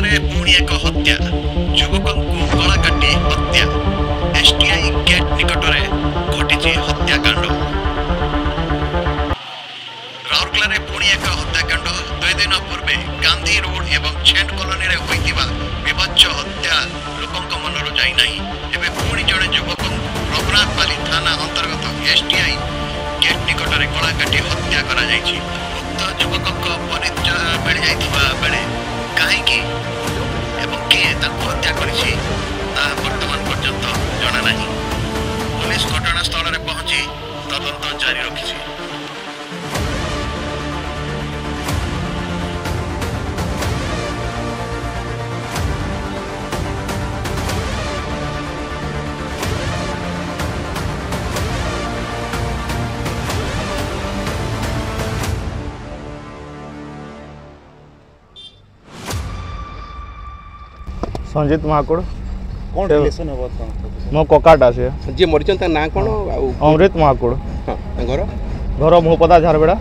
ରାଉରକେଲାରେ ପୁଣି ଏକ ହତ୍ୟା, ଯୁବକଙ୍କୁ ଗଳା କାଟି ହତ୍ୟା। ଏସଟିଆଇ ଗେଟ୍ ନିକଟରେ ଘଟିଛି ହତ୍ୟାକାଣ୍ଡ। ରାଉରକେଲାରେ ପୁଣି ଏକ ହତ୍ୟାକାଣ୍ଡ। 2 ଦିନ ପୂର୍ବେ ଗାନ୍ଧୀ ରୋଡ ଏବଂ ଛେଣ୍ଡ କଲୋନୀରେ ହୋଇଥିବା ବିଭତ୍ସ ହତ୍ୟା ଲୋକଙ୍କ ମନରୁ ଯାଇନାହିଁ। ଏବେ ପୁଣି ଜଣେ ଯୁବକଙ୍କୁ ରଘୁନାଥପାଲି ଥାନା ଅନ୍ତର୍ଗତ ଏସଟିଆଇ ଗେଟ୍ ନିକଟରେ ଗଳା କାଟି ହତ୍ୟା କରାଯାଇଛି। ଉକ୍ତ ଯୁବକଙ୍କ ପରିଚୟ ମିଳିଯାଇଥିବା ବେଳେ କାହିଁକି ଏବଂ କିଏ ତାଙ୍କୁ ହତ୍ୟା କରିଛି ତାହା ବର୍ତ୍ତମାନ ପର୍ଯ୍ୟନ୍ତ ଜଣାନାହିଁ। ପୁଲିସ ଘଟଣାସ୍ଥଳରେ ପହଞ୍ଚି ତଦନ୍ତ ଜାରି ରଖିଛି। संजीत महाकुड़ कौन रिलेशन है मो ककाटा से जे मरिचन ता ना कोन अमृत महाकुड़ हां घर घर मोहपदा झारबेड़ा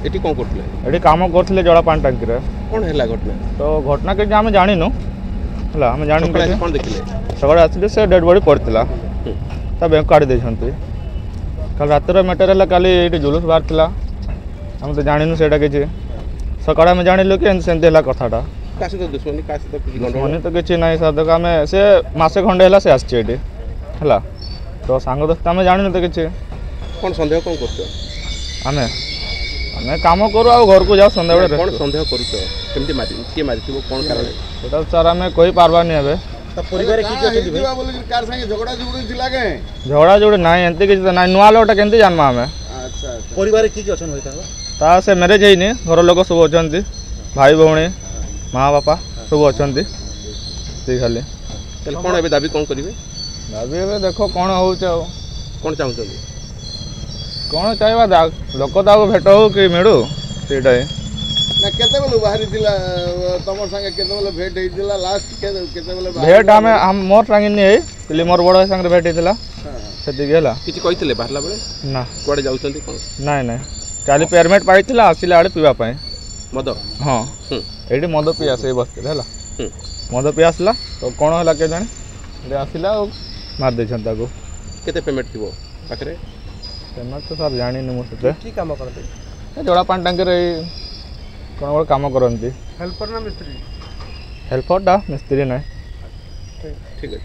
एटी कोन करथले एटी काम करथले जड़ा पानी टंकी रे कोन हैला घटना तो घटना के हम जानिनु हला हम जानि कोन देखिले सगळे आसिले से डेड बॉडी पड़तिला ता बैंक काढी देछंती कल रात रे मैटर हला काली एटी जुलूस बाहर थिला हम तो जानिनु सेटा के सकाळ हम जानिलु के सेंते हला कथाटा कासे तो दुश्मनी कासे तो किछि दुश्मनी तो किछि नाही साधक आमे से मासे खंडे हला से आछे एटी हला तो सांग दोस्त आमे जानिनु तो किछि कोन संदेह कोन करछो आमे आमे काम करू आ घर को जाऊ संध्या बेले कोन संदेह करूछो केमति मारि के मारिथिबो कोन कारण सेटा सर आमे कोई पारबानी हेबे त परिवार की के दिबे बोले कार संगे झगड़ा झुगड़ी थिला के झगड़ा जोड़ी नाही एंते किछि नाही नुआ लोटा केंति जानमा आमे अच्छा परिवार की अछन होइता ता से मैरिज हेइनी घर लोक सब अछंती भाई भौणी माँ बापा सब अछंती से खाली तले कोन एबे दाबी कोन करिवे दाबी एबे देखो कोन होउछ आ कोन चाहुछन कोन चाहबा लोक ताको भेट हो कि मिडू सेटा ना केते बेले बाहरी थिला तमर संगे केते बेले भेट हेइतिला लास्ट केते बेले भेट हम मोर संगे नि हे पिली मोर बड़ संगे भेट हेइतिला सेति गेला किछि कहितले बाहरला बेले ना कोडे जाउछंती कोन नाही नाही काली पेरमेट पाइतिला आसिला आडे पीवा पय मद हां एडी मद पी आसे बसते हला मद पी आसला तो कोन हला के जाने एडी आसिला और मार दे छंता को केते पेमेंट थिबो पाखरे पेमेंट तो सर जानि न मोते की काम करते जोड़ा पान टंकी रे कोन बड़ काम करंती हेल्पर ना मिस्त्री हेल्पर डा मिस्त्री नाही ठीक है।